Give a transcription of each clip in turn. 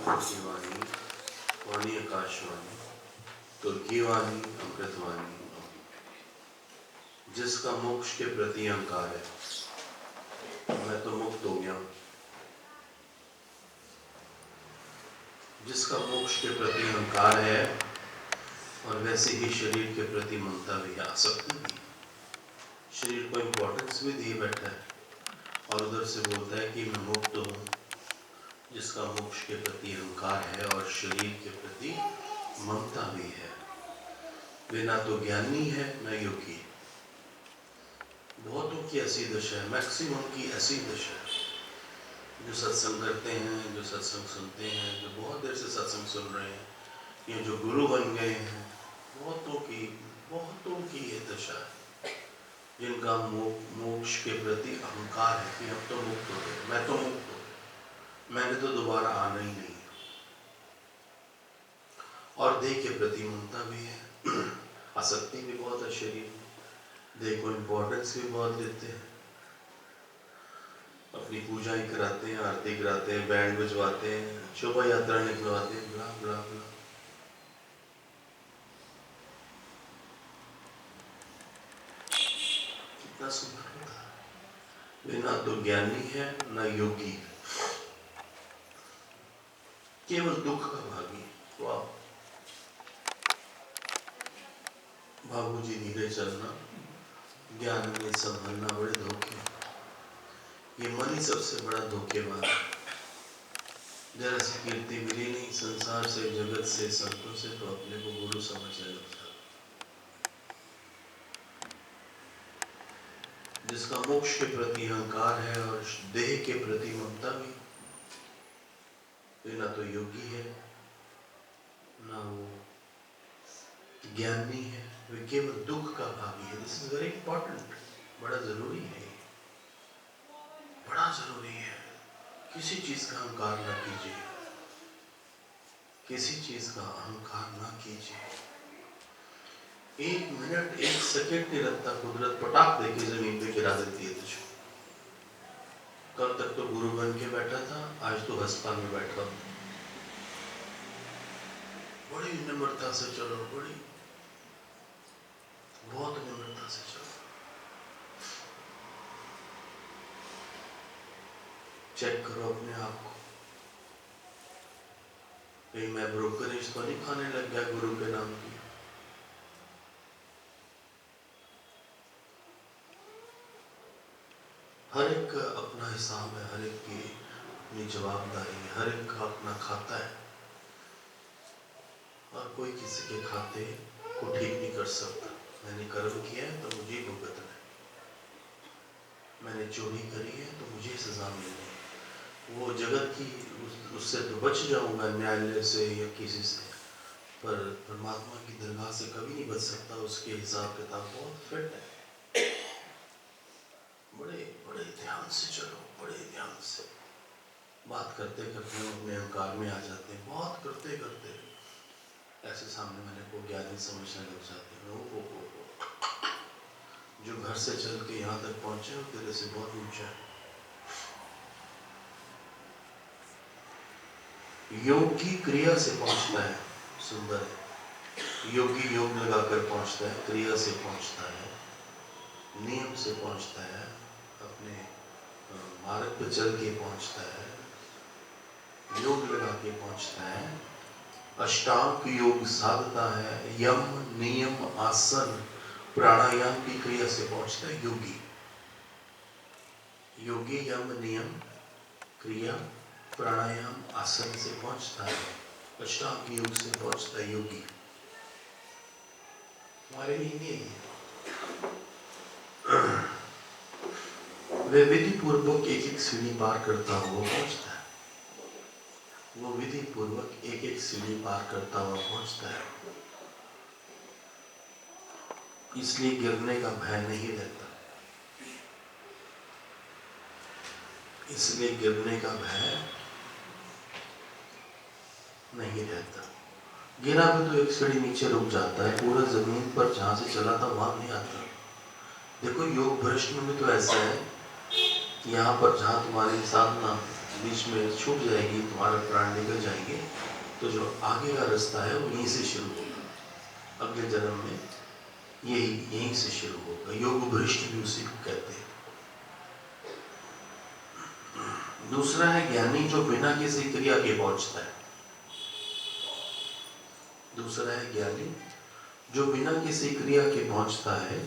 की वाणी, वाणी आकाशवाणी, तुर्की वाणी, अमृतवाणी, जिसका मोक्ष के प्रति अहंकार है। मैं तो मुक्त हो गया हूं। जिसका मोक्ष के प्रति अहंकार है और वैसे ही शरीर के प्रति ममता भी है, आसक्ति भी। शरीर को इम्पोर्टेंस भी दिए बैठा है और उधर से बोलता है कि मैं मुक्त हूँ। जिसका मोक्ष के प्रति अहंकार है और शरीर के प्रति ममता भी है, वे ना तो ज्ञानी है न योगी। बहुतों की ऐसी दशा है, मैक्सिमम की ऐसी दशा है, जो सत्संग करते हैं, जो सत्संग सुनते हैं, जो बहुत देर से सत्संग सुन रहे हैं, ये जो गुरु बन गए हैं, बहुतों की ये दशा है, जिनका मोक्ष के प्रति अहंकार है कि अब तो मुक्त हो गए, मैं तो मुक्त हो गया, मैंने तो दोबारा आना ही नहीं। और देह के प्रति ममता भी है, आसक्ति भी बहुत है शरीर में, देह को इम्पोर्टेंस भी बहुत देते हैं, अपनी पूजा ही कराते हैं, आरती कराते हैं, बैंड बजवाते हैं, शोभा यात्रा निकलवाते हैं, ब्ला ब्ला ब्ला। कितना सुंदर होता है। वे ना तो ज्ञानी है ना योगी, केवल दुख का भागी। वाह बाबूजी, धीरे चलना, ज्ञान में संभलना बड़े धोखे। ये मन ही सबसे बड़ा धोखेबाज है। जरा सी कीर्ति मिली नहीं संसार से, जगत से, संतों से, तो अपने को गुरु समझने लग जाता। जिसका मोक्ष के प्रति अहंकार है और देह के प्रति ममता भी, ना तो योगी है ना वो ज्ञानी है, वे केवल दुख का भागी है। दिस इज वेरी इंपॉर्टेंट, बड़ा जरूरी है, बड़ा जरूरी है। किसी चीज का अहंकार ना कीजिए, किसी चीज का अहंकार ना कीजिए। एक मिनट, एक सेकंड नहीं लगता, कुदरत पटाख देके जमीन पे गिरा देती है तुझको। कल तक तो गुरु बन के बैठा था, आज तो अस्पताल में बैठा हूं। बड़ी निम्रता से चलो, बहुत निम्रता से चलो। चेक करो अपने आप को, कहीं मैं ब्रोकरेज तो नहीं खाने लग गया गुरु के नाम की। हर एक का अपना हिसाब है, हर एक की अपनी जवाबदारी है, हर एक का अपना खाता है और कोई किसी के खाते को ठीक नहीं कर सकता। मैंने कर्म किया है तो मुझे भुगतना है, मैंने चोरी करी है तो मुझे सजा मिलनी है। वो जगत की उससे तो बच जाऊंगा, न्यायालय से या किसी से, पर परमात्मा की दरगाह से कभी नहीं बच सकता। उसके हिसाब किताब बहुत फिट है। बड़े बड़े ध्यान से चलो, बड़े ध्यान से। बात करते करते हम अपने अहंकार में आ जाते हैं, बहुत करते करते ऐसे सामने वाले को ज्ञानी समझने लग जाते हैं। ओ जो घर से चल के यहाँ तक पहुंचे हो, तेरे से बहुत ऊंचा है। योग की क्रिया से पहुंचता है, सुंदर है। योगी योग लगाकर पहुंचता है, क्रिया से पहुंचता है, नियम से पहुंचता है, अपने मार्ग पर चल के पहुंचता है, योग लगा के पहुंचता है, अष्टांग योग साधता है, यम नियम आसन प्राणायाम की क्रिया से पहुंचता है योगी। योगी यम नियम क्रिया प्राणायाम आसन से पहुंचता है, अष्टांग योग से पहुंचता है योगी। हमारे लिए नहीं है। वे विधि पूर्वक एक एक सीढ़ी पार करता हुआ पहुंचता है, वो विधि पूर्वक एक एक सीढ़ी पार करता हुआ पहुंचता है। इसलिए गिरने का भय नहीं रहता, इसलिए गिरने का भय नहीं रहता। गिरा भी तो एक सीढ़ी नीचे रुक जाता है, पूरा जमीन पर जहां से चला था वहां नहीं आता। देखो योग भ्रष्ट में भी तो ऐसा है, यहाँ पर जहां तुम्हारी साधना बीच में छूट जाएगी, तुम्हारा प्राण निकल जाएंगे, तो जो आगे का रास्ता है वो यहीं से शुरू होगा। अगले जन्म में यहीं से शुरू होगा। योग भ्रष्ट भी उसी को कहते हैं। दूसरा है ज्ञानी जो बिना किसी क्रिया के पहुंचता है। दूसरा है ज्ञानी जो बिना किसी क्रिया के पहुंचता है,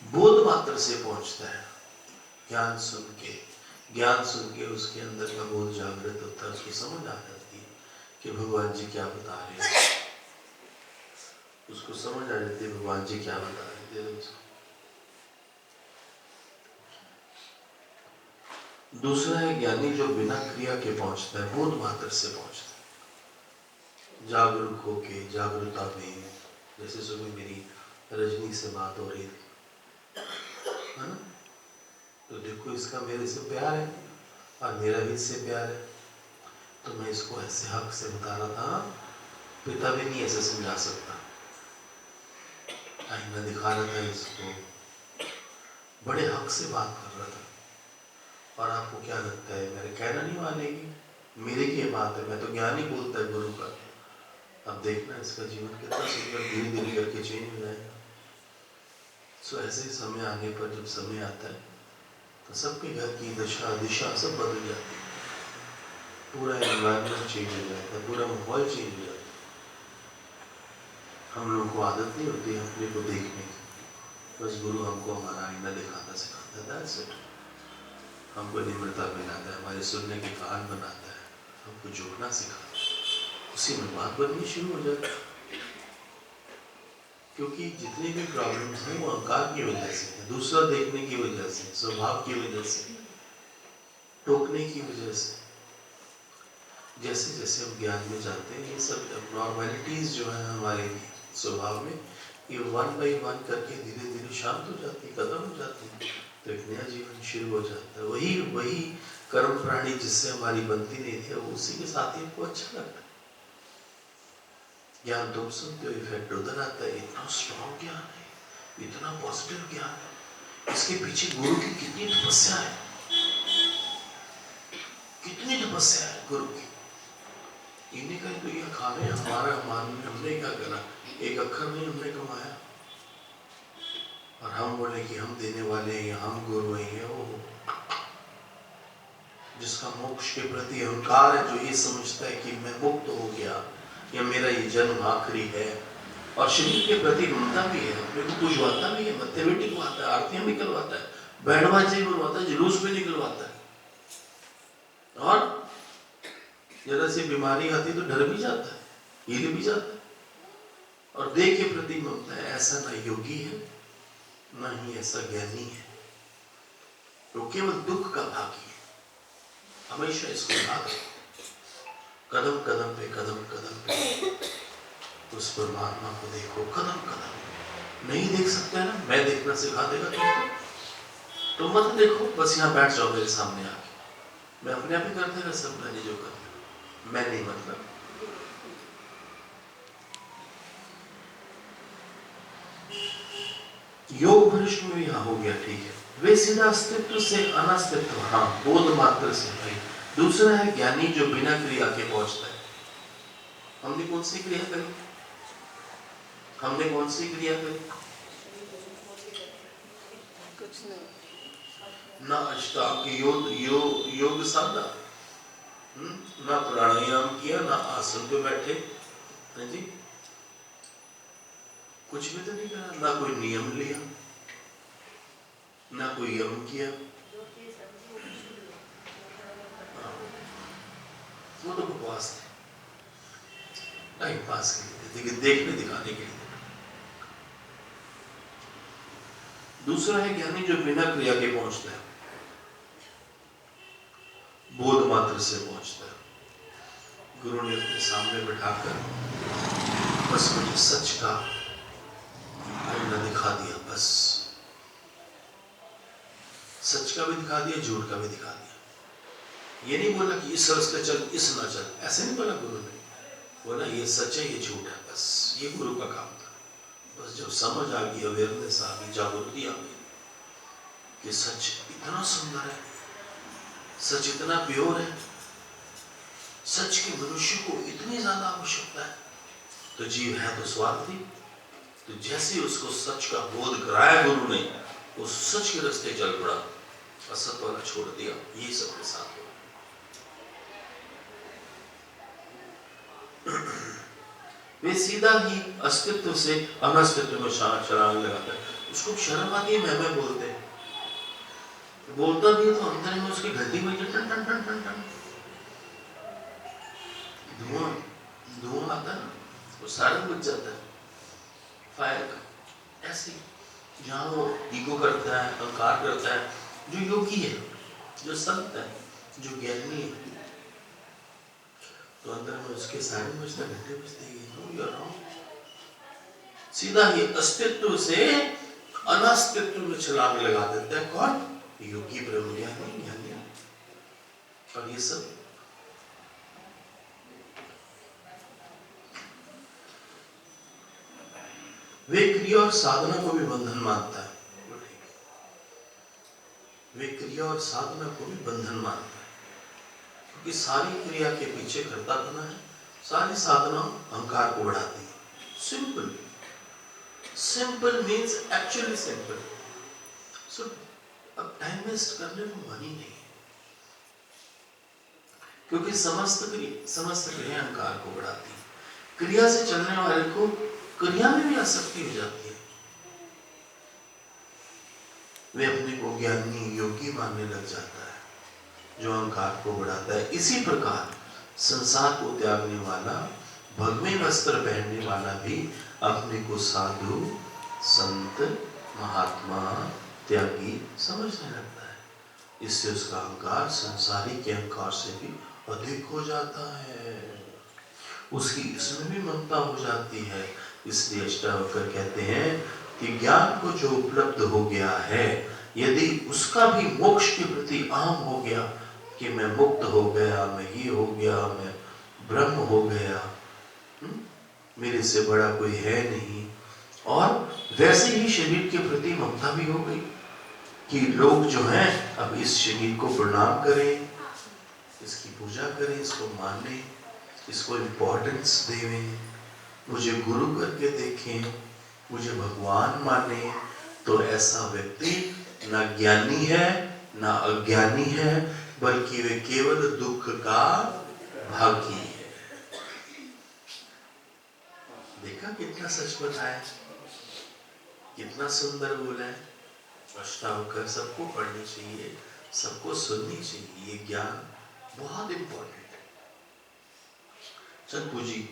बोध मात्र से पहुंचता है। ज्ञान सुन के उसके अंदर का बोध जागृत होता है, उसकी समझ आ जाती है कि भगवान जी क्या बता रहे हैं। उसको समझ आ जाती है भगवान जी क्या बता रहे थे उसको। दूसरा है ज्ञानी जो बिना क्रिया के पहुंचता है, बोध मात्र से पहुंचता है। जागरूक होके, जागरूकता में, जैसे सुबह मेरी रजनी से बात हो रही थी, है ना? तो देखो इसका मेरे से प्यार है और मेरा भी इससे प्यार है, तो मैं इसको ऐसे हक से बता रहा था, पिता भी नहीं ऐसे समझा सकता। आईना दिखा रहा था इसको, बड़े हक से बात कर रहा था। और आपको क्या लगता है मेरे कहना नहीं मानेगी? मेरी की बात है, मैं तो ज्ञान ही बोलता है गुरु का। अब देखना इसका जीवन कितना सुंदर धीरे धीरे करके चेंज हो जाएगा। सो ऐसे समय आने पर, जब समय आता है तो सबके घर की दशा दिशा सब बदल जाती है, पूरा एनवायरनमेंट चेंज हो जाता है, पूरा माहौल चेंज हो जाता है। हम लोगों को आदत नहीं होती है अपने को देखने की, बस गुरु हमको हमारा आईना दिखाता सिखाता है, दैट्स इट। हमको निम्रता बनाता है, हमारे सुनने के कान बनाता है, हमको झुकना सिखाता है, उसी में बात बननी शुरू हो जाती है। क्योंकि जितनी भी प्रॉब्लम्स हैं वो अहंकार की वजह से है, दूसरा देखने की वजह से, स्वभाव की वजह से, टोकने की वजह से। जैसे जैसे हम ज्ञान में जाते हैं, ये सब नॉर्मलिटीज जो है हमारे स्वभाव में, ये वन बाई वन करके धीरे धीरे शांत हो जाती है, खत्म हो जाती है, तो एक नया जीवन शुरू हो जाता है। वही कर्म प्राणी जिससे हमारी बनती नहीं थी, उसी के साथ ही हमको अच्छा लगता है। ज्ञान तुम सुनते हो, इफेक्ट उधर आता है। इतना स्ट्रॉन्ग ज्ञान है, इतना पॉजिटिव ज्ञान है, इसके पीछे गुरु की कितनी तपस्या है, कितनी तपस्या है गुरु की। इन्हीं का तो ये खाने हमारा हमने क्या करा, एक अक्षर नहीं हमने कमाया, और हम बोले कि हम देने वाले हैं, हम गुरु हैं। वो जिसका मोक्ष के प्रति अहंकार है, जो ये समझता है कि मैं मुक्त हो गया या मेरा ये जन्म आखिरी है, और शरीर के प्रति ममता भी है, अपने को पूजवाता भी है, मत्थे भी टिकवाता है, आरतियां भी करवाता है, बैंड बाजे बनवाता है, जुलूस भी निकलवाता है, और जरा सी बीमारी आती तो डर भी जाता है, हिल भी जाता है, और देह के प्रति ममता है। ऐसा ना योगी है, ना ही ऐसा ज्ञानी है, तो केवल दुख का भागी है। हमेशा इसको याद रखो, कदम कदम पे उस परमात्मा को देखो, कदम कदम। नहीं देख सकते ना, मैं देखना सिखा देगा तुमको, तो मत देखो, बस यहाँ बैठ जाओ मेरे सामने आके, मैं अपने आप ही कर देगा सब, मैंने जो कर, मैं नहीं मतलब। योग भ्रष्ट में यहाँ हो गया, ठीक है। वे सीधा अस्तित्व से अनास्तित्व, हाँ, बोध मात्र से भाई। दूसरा है ज्ञानी जो बिना क्रिया के पहुंचता है। हमने कौन सी क्रिया करी? हमने कौन सी क्रिया करी? कुछ नहीं। ना अष्टांग योग साधा, ना प्राणायाम किया, ना आसन पे बैठे, है जी, कुछ भी तो नहीं करा, ना कोई नियम लिया, ना कोई यम किया, वो तो बकवास थे, टाइम पास के लिए, देखने दिखाने के लिए। दूसरा है ज्ञानी जो बिना क्रिया के पहुंचता है, बोध मात्र से पहुंचता है। गुरु ने अपने सामने बिठाकर बस मुझे सच का आईना दिखा दिया, बस सच का भी दिखा दिया, झूठ का भी दिखा दिया। ये नहीं बोला कि इस रास्ते चल, इस ना चल, ऐसे नहीं बोला गुरु ने, बोला ये सच है, ये झूठ है, बस ये गुरु का काम था। बस जब समझ आ गई, अवेयरनेस आ गई, जागृति आ गई कि सच इतना सुंदर है, सच इतना प्योर है, सच की मनुष्य को इतनी ज्यादा आवश्यकता है। तो जीव है तो स्वार्थी, तो जैसे उसको सच का बोध कराया गुरु ने, वो सच के रास्ते चल पड़ा, असत वाला छोड़ दिया। ये सबके साथ हो। वे सीधा ही अस्तित्व से अनस्तित्व में छलांग लगाता है। उसको शर्म आती है मैं बोलते हैं, बोलता भी है तो अंदर में उसकी घंटी में टन टन टन टन टन धुआं आता है, वो सारा बुझ जाता है फायर का। ऐसे जहाँ वो ईगो करता है, अहंकार करता है, जो योगी है, जो संत है, जो ज्ञानी है, तो अंदर में उसके सारे बजते घंटे बजते ही सीधा ही अस्तित्व से अनास्तित्व में छलांग लगा देता है। कौन? योगी, ब्रह्म ज्ञानी, ज्ञानी। और ये सब वे क्रिया और साधना को भी बंधन मानता है। वे क्रिया और साधना को भी बंधन मानता है, क्योंकि सारी क्रिया के पीछे कर्तापना है, सारी साधना अहंकार को बढ़ाती है। Simple, simple means actually simple. So अब टाइम वेस्ट करने को मन ही नहीं, क्योंकि समस्त क्रिया अहंकार को बढ़ाती है। क्रिया से चलने वाले को क्रिया में भी आसक्ति हो जाती है। वे अपने को ज्ञानी, योगी मानने लग जाता है, जो अहंकार को बढ़ाता है। इसी प्रकार संसार को त्यागने वाला, भगवे वस्त्र पहनने वाला भी अपने को साधु, संत, महात्मा, त्यागी समझने लगता है। इससे उसका अहंकार संसारी के अहंकार से भी अधिक हो जाता है, उसकी इसमें भी ममता हो जाती है। इसलिए अष्टावक्र कहते हैं कि ज्ञान को जो उपलब्ध हो गया है, यदि उसका भी मोक्ष के प्रति अहम हो गया कि मैं मुक्त हो गया, मैं ये हो गया, मैं ब्रह्म हो गया, मेरे से बड़ा कोई है नहीं, और वैसे ही शरीर के प्रति ममता भी हो गई कि लोग जो हैं अब इस शरीर को प्रणाम करें, इसकी पूजा करें, इसको माने, इसको इम्पोर्टेंस देवें, मुझे गुरु करके देखें, मुझे भगवान माने। तो ऐसा व्यक्ति ना ज्ञानी है ना अज्ञानी है, बल्कि वे केवल दुख का भागी है। देखा कितना सच बताया, कितना सुंदर बोला है। अष्टावक्र सबको पढ़नी चाहिए, सबको सुननी चाहिए। ये ज्ञान बहुत इंपॉर्टेंट है। चंपू जी